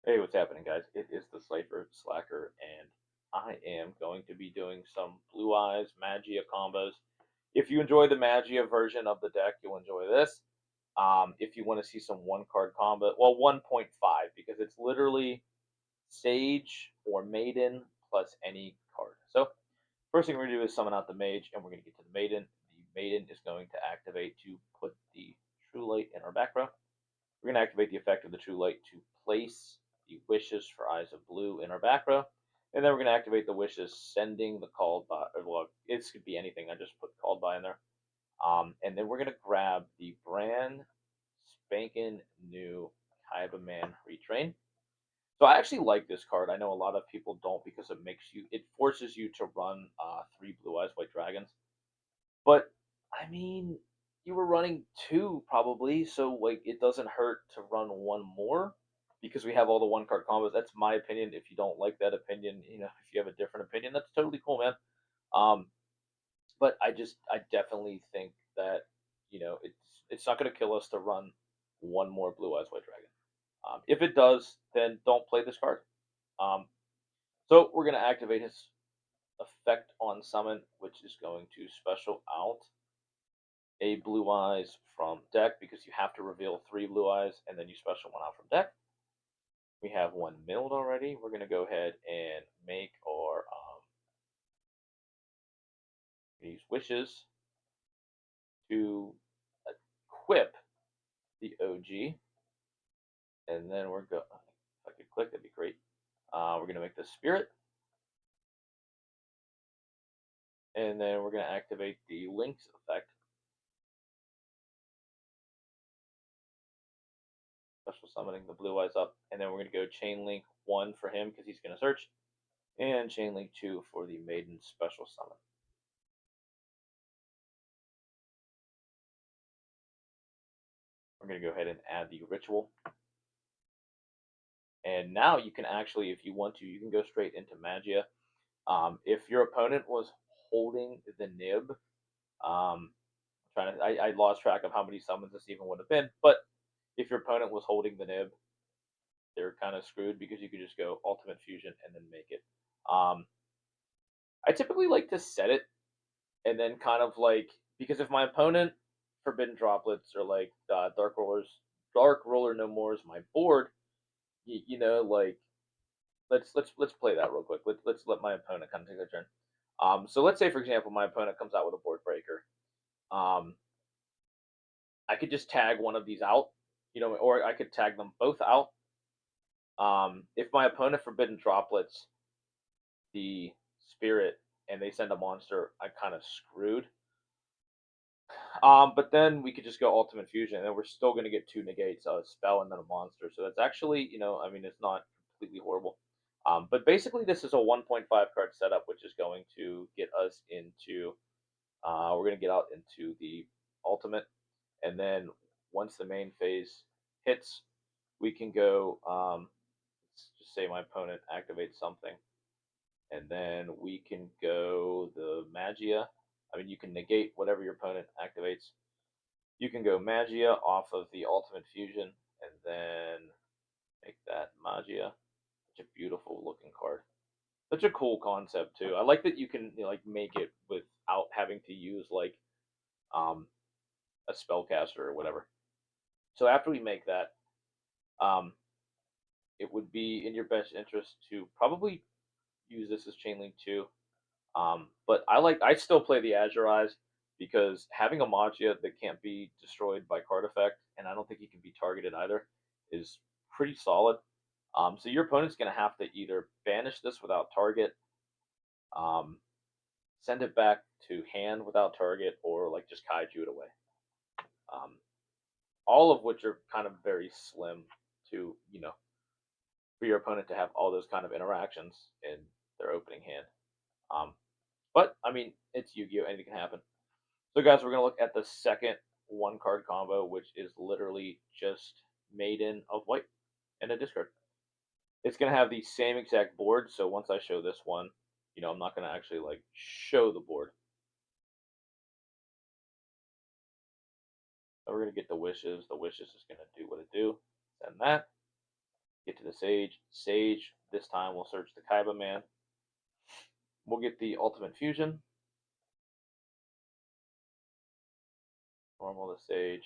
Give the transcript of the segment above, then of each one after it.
Hey, what's happening, guys? It is the Cypher Slacker, and I am going to be doing some Blue Eyes Magia combos. If you enjoy the Magia version of the deck, you'll enjoy this. If you want to see some one card combo, well, 1.5, because it's literally Sage or Maiden plus any card. So, first thing we're going to do is summon out the Mage, and we're going to get to the Maiden. The Maiden is going to activate to put the True Light in our back row. We're going to activate the effect of the True Light to place the Wishes for Eyes of Blue in our back row. And then we're going to activate the Wishes, sending the Called By. Well, it could be anything. I just put Called By in there. And then we're going to grab the brand spanking new Kaiba Man Retrain. So I actually like this card. I know a lot of people don't because it forces you to run 3 Blue Eyes White Dragons. But I mean, you were running two probably, so like it doesn't hurt to run one more because we have all the one card combos. That's my opinion. If you don't like that opinion, if you have a different opinion, that's totally cool, man. Um, but I definitely think that it's not going to kill us to run one more Blue Eyes White Dragon. If it does, then don't play this card. Um, so we're going to activate his effect on summon, which is going to special out a Blue Eyes from deck because you have to reveal 3 Blue Eyes and then you special one out from deck. We have one milled already. We're going to go ahead and make our use wishes to equip the OG, and then we're go. If I could click, that'd be great. We're going to make the spirit, and then we're going to activate the links effect, special summoning the Blue Eyes up, and then we're going to go chain link 1 for him because he's going to search, and chain link 2 for the maiden special summon. We're going to go ahead and add the ritual. And now you can actually, if you want to, you can go straight into Magia. If your opponent was holding the nib, I lost track of how many summons this even would have been, but if your opponent was holding the nib, they're kind of screwed because you could just go Ultimate Fusion and then make it. Um, I typically like to set it and then kind of like, because if my opponent Forbidden Droplets or like Dark Roller No More is my board, like let's play that real quick. Let's let my opponent kind of take their turn. So let's say for example my opponent comes out with a board breaker. Um, I could just tag one of these out, or I could tag them both out. If my opponent Forbidden Droplets the spirit and they send a monster, I kind of screwed. But then we could just go Ultimate Fusion, and then we're still going to get 2 negates, a spell, and then a monster. So that's actually, I mean, it's not completely horrible. But basically, this is a 1.5 card setup, which is going to get us into. We're going to get out into the ultimate, and then once the main phase hits, we can go. Let's just say my opponent activates something, and then we can go the Magia. I mean, you can negate whatever your opponent activates. You can go Magia off of the Ultimate Fusion, and then make that Magia. Such a beautiful looking card. Such a cool concept too. I like that you can like make it without having to use like um, a spellcaster or whatever. So after we make that, um, it would be in your best interest to probably use this as Chainlink 2. But I still play the Azure Eyes because having a Magia that can't be destroyed by card effect, and I don't think he can be targeted either, is pretty solid. So your opponent's going to have to either banish this without target, um, send it back to hand without target, or like just kaiju it away. Um, all of which are kind of very slim to for your opponent to have all those kind of interactions in their opening hand. Um, but I mean, it's Yu-Gi-Oh! Anything can happen. So guys, we're gonna look at the second one card combo, which is literally just Maiden of White and a discard. It's gonna have the same exact board. So once I show this one, I'm not gonna actually like show the board. So we're gonna get the wishes. The wishes is gonna do what it do. Send that. Get to the Sage. Sage, this time we'll search the Kaiba Man. We'll get the Ultimate Fusion. Normal the Sage.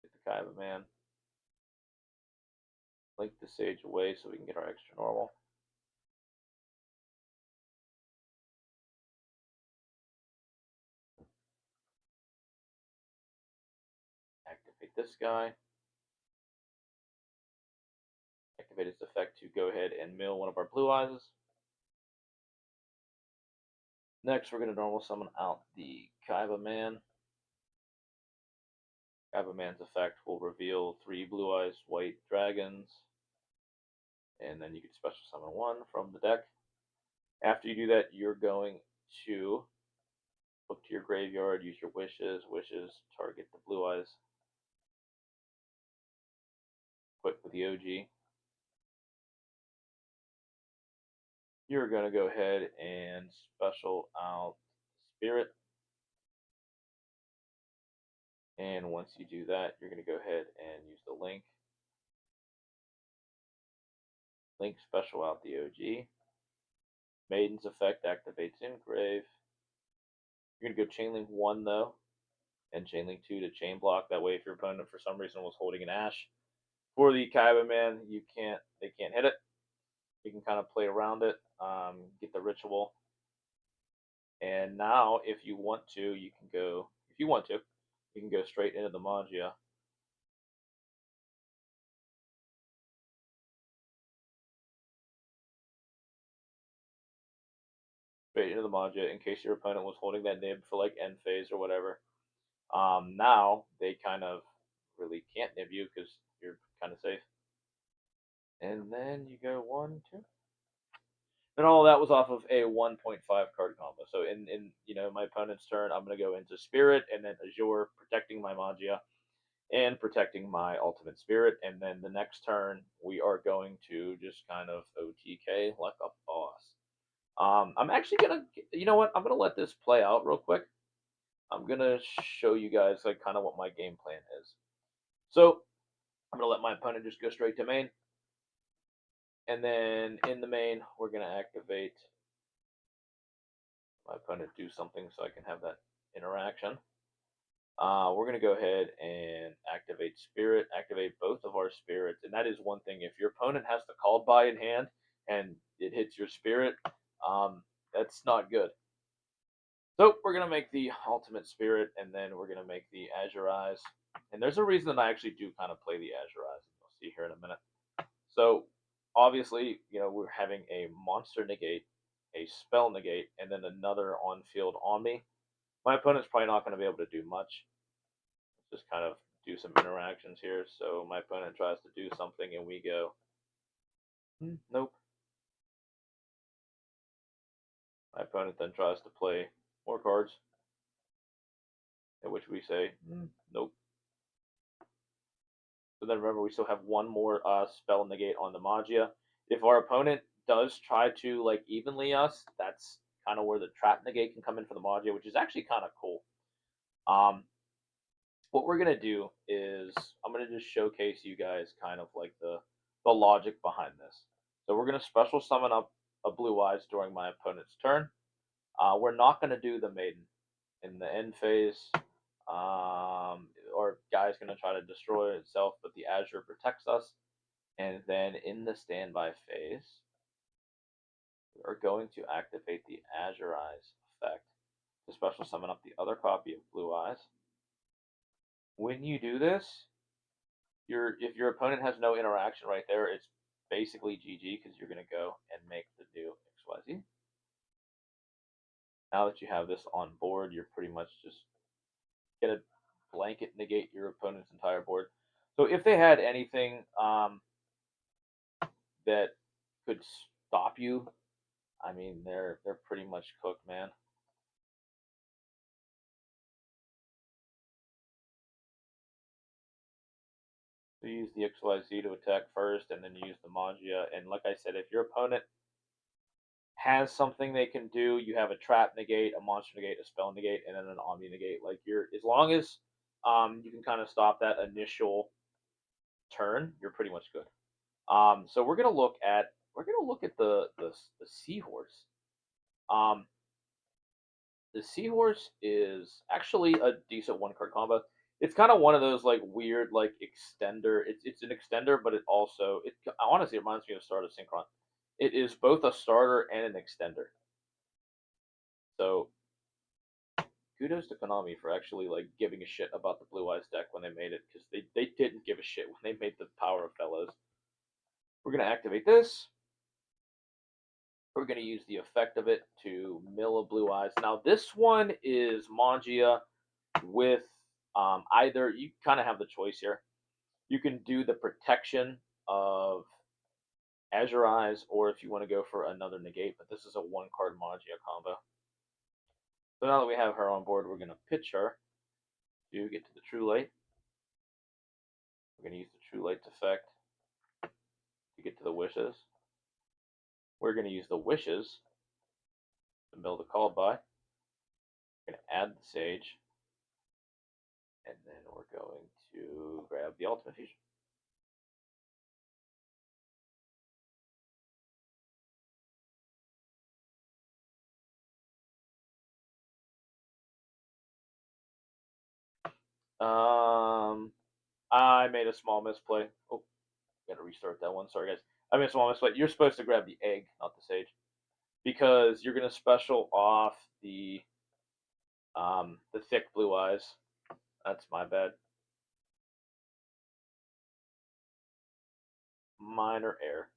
Get the Kaiba Man. Link the Sage away so we can get our extra normal. Activate this guy. Activate its effect to go ahead and mill one of our blue eyes. Next, we're going to normal summon out the Kaiba Man. Kaiba Man's effect will reveal 3 blue eyes white dragons. And then you can special summon 1 from the deck. After you do that, you're going to look to your graveyard, use your wishes, target the blue eyes. Quit with the OG. You're going to go ahead and special out Spirit. And once you do that, you're going to go ahead and use the link. Link special out the OG. Maiden's effect activates in grave. You're going to go chain link 1 though, and chain link 2 to chain block. That way, if your opponent for some reason was holding an Ash for the Kaiba Man, they can't hit it. You can kind of play around it, get the ritual. And now, if you want to, you can go straight into the Magia. Straight into the Magia in case your opponent was holding that nib for like end phase or whatever. Now they kind of really can't nib you because you're kind of safe. And then you go 1, 2. And all that was off of a 1.5 card combo. So in my opponent's turn, I'm gonna go into Spirit and then Azure, protecting my Magia and protecting my Ultimate Spirit. And then the next turn, we are going to just kind of OTK like a boss. I'm actually gonna, you know what? I'm gonna let this play out real quick. I'm gonna show you guys like kind of what my game plan is. So I'm gonna let my opponent just go straight to main, and then in the main we're gonna activate my opponent, do something so I can have that interaction. We're gonna go ahead and activate Spirit, activate both of our spirits, and that is one thing. If your opponent has the called by in hand and it hits your Spirit, that's not good. So we're gonna make the Ultimate Spirit, and then we're gonna make the Azure Eyes. And there's a reason that I actually do kind of play the Azure Eyes. You'll see here in a minute. So obviously, we're having a monster negate, a spell negate, and then another on field on me. My opponent's probably not going to be able to do much. Let's just kind of do some interactions here. So my opponent tries to do something, and we go, nope. My opponent then tries to play more cards, at which we say, nope. So then remember, we still have one more spell negate on the Magia. If our opponent does try to like evenly us, that's kind of where the trap negate can come in for the Magia, which is actually kind of cool. What we're gonna do is I'm gonna just showcase you guys kind of like the logic behind this. So we're gonna special summon up a blue eyes during my opponent's turn. We're not gonna do the maiden in the end phase. Or guy's gonna try to destroy itself, but the Azure protects us. And then in the standby phase, we are going to activate the Azure Eyes effect to special summon up the other copy of Blue Eyes. When you do this, if your opponent has no interaction right there, it's basically GG because you're going to go and make the new XYZ. Now that you have this on board, you're pretty much just going to blanket negate your opponent's entire board. So if they had anything that could stop you, I mean, they're pretty much cooked, man. So use the XYZ to attack first, and then use the Magia. And like I said, if your opponent has something they can do, you have a trap negate, a monster negate, a spell negate, and then an omni negate. Like as long as you can kind of stop that initial turn, you're pretty much good. So we're gonna look at the seahorse. Um, the seahorse is actually a decent one card combo. It's kind of one of those like weird like extender. It's an extender, but it honestly reminds me of Starter Synchron. It is both a starter and an extender. So kudos to Konami for actually like giving a shit about the Blue Eyes deck when they made it, because they didn't give a shit when they made the Power of Fellows. We're gonna activate this. We're gonna use the effect of it to mill a Blue Eyes. Now this one is Magia with either, you kind of have the choice here. You can do the protection of Azure Eyes, or if you want to go for another negate, but this is a one card Magia combo. So now that we have her on board, we're gonna pitch her to get to the True Light. We're going to use the True Light's effect to get to the wishes. We're going to use the wishes to mill the call by. We're going to add the Sage. And then we're going to grab the Ultimate Fusion. I made a small misplay. Oh, gotta restart that one. Sorry, guys. I made a small misplay. You're supposed to grab the egg, not the Sage, because you're gonna special off the thick Blue Eyes. That's my bad. Minor error.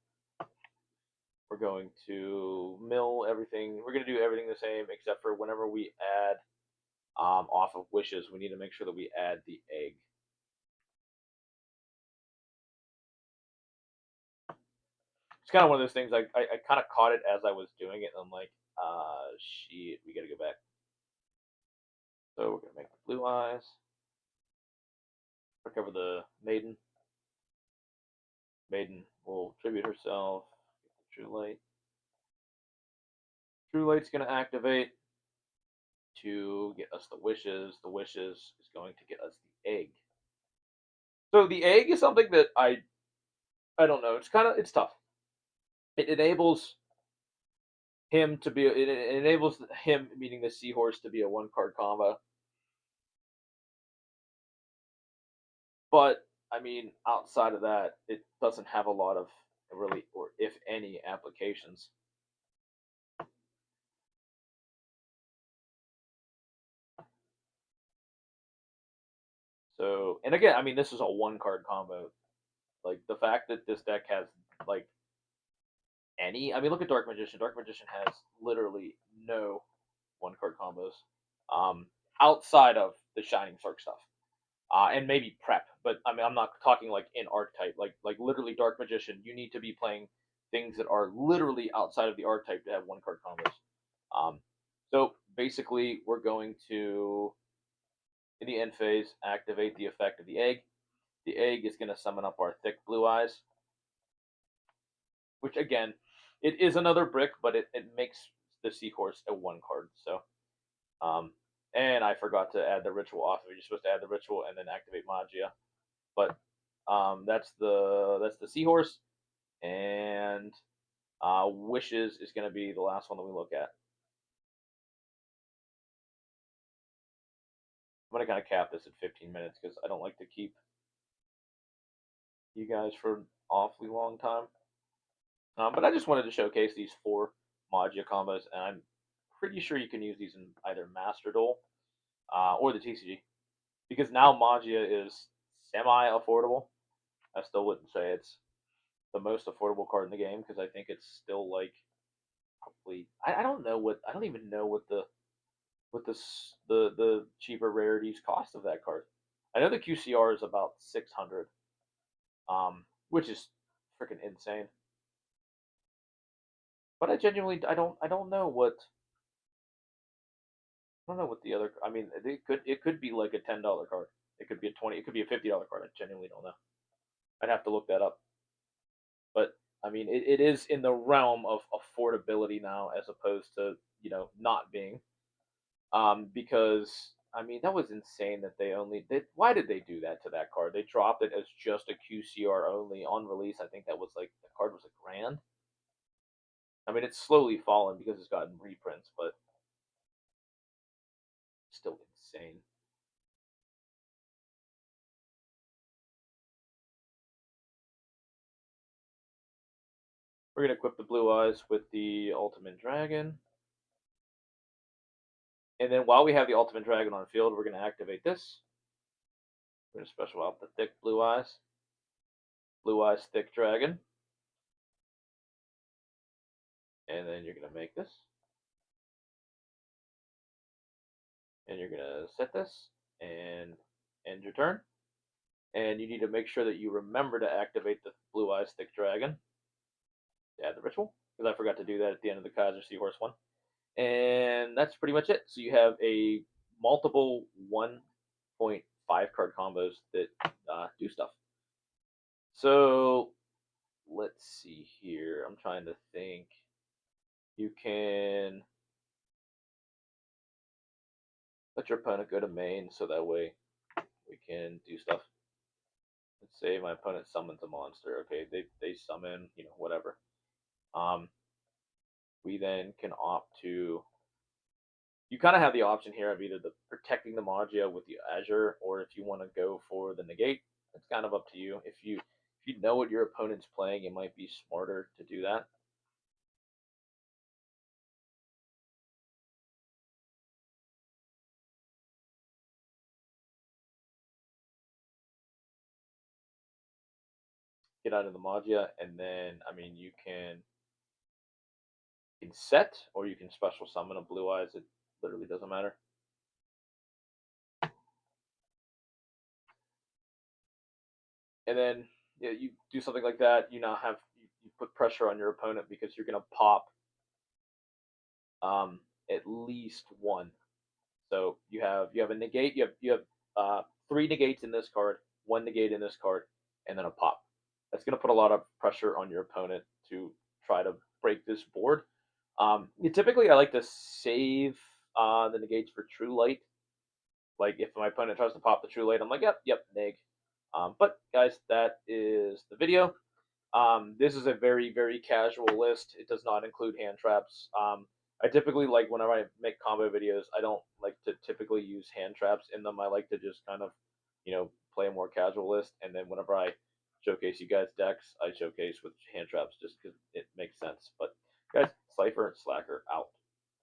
We're going to mill everything. We're going to do everything the same, except for whenever we add off of wishes, we need to make sure that we add the egg. It's kind of one of those things. I kind of caught it as I was doing it, and I'm like, shit, we got to go back. So we're going to make the Blue Eyes. Recover the Maiden. Maiden will tribute herself. Get the True Light. True Light's going to activate to get us the wishes. The wishes is going to get us the egg. So the egg is something that I don't know. It's tough. It enables it enables him, meaning the Seahorse, to be a one card combo. But I mean, outside of that, it doesn't have a lot of really, or if any, applications. So, and again, I mean, this is a one card combo. Like the fact that this deck has like any, I mean, look at Dark Magician. Dark Magician has literally no one card combos, um, outside of the Shining Spark stuff. And maybe prep. But I mean, I'm not talking like in archetype. Like literally Dark Magician. You need to be playing things that are literally outside of the archetype to have one card combos. So basically, we're going to, in the end phase, activate the effect of the egg. The egg is going to summon up our thick Blue Eyes, which again, it is another brick, but it makes the Seahorse a one card. So, um, and I forgot to add the ritual off of it. You're supposed to add the ritual and then activate Magia. But that's the Seahorse, and Wishes is going to be the last one that we look at. I'm going to kind of cap this at 15 minutes because I don't like to keep you guys for an awfully long time. But I just wanted to showcase these 4 Magia combos, and I'm pretty sure you can use these in either MasterDuel or the TCG, because now Magia is semi-affordable. I still wouldn't say it's the most affordable card in the game, because I think it's still like probably, I don't know what, I don't even know what the cheaper rarities cost of that card. I know the QCR is about 600, which is freaking insane. But I genuinely I don't know what, I don't know what the other, I mean, it could be like a $10 card. It could be a 20. It could be a $50 card. I genuinely don't know. I'd have to look that up. But I mean, it is in the realm of affordability now, as opposed to not being, because I mean, that was insane that they only did. Why did they do that to that card? They dropped it as just a QCR only on release. I think that was like the card was $1,000. I mean, it's slowly fallen because it's gotten reprints, but still insane. We're gonna equip the Blue Eyes with the Ultimate Dragon, and then while we have the Ultimate Dragon on field, we're gonna activate this. We're gonna special out the thick Blue Eyes thick Dragon, and then you're gonna make this, and you're gonna set this, and end your turn. And you need to make sure that you remember to activate the Blue Eyes Thick Dragon to add the ritual, because I forgot to do that at the end of the Kaiser Seahorse one. And that's pretty much it. So you have a multiple 1.5 card combos that do stuff. So let's see here. I'm trying to think. You can let your opponent go to main, so that way we can do stuff. Let's say my opponent summons a monster. Okay, they summon, whatever. We then can opt to. You kind of have the option here of either the protecting the Magia with the Azure, or if you want to go for the negate. It's kind of up to you. If you know what your opponent's playing, it might be smarter to do that. Get out of the Magia, and then I mean you can set, or you can special summon a Blue Eyes. It literally doesn't matter. And then you do something like that. You now have you put pressure on your opponent because you're gonna pop at least one. So you have a negate. You have 3 negates in this card, 1 negate in this card, and then a pop. That's going to put a lot of pressure on your opponent to try to break this board. Typically, I like to save the negates for True Light. Like if my opponent tries to pop the True Light, I'm like, yep, neg. But guys, that is the video. This is a very, very casual list. It does not include hand traps. I typically like whenever I make combo videos, I don't like to typically use hand traps in them. I like to just kind of, play a more casual list. And then whenever I showcase you guys decks, I showcase with hand traps just because it makes sense. But guys, Cypher Slacker out.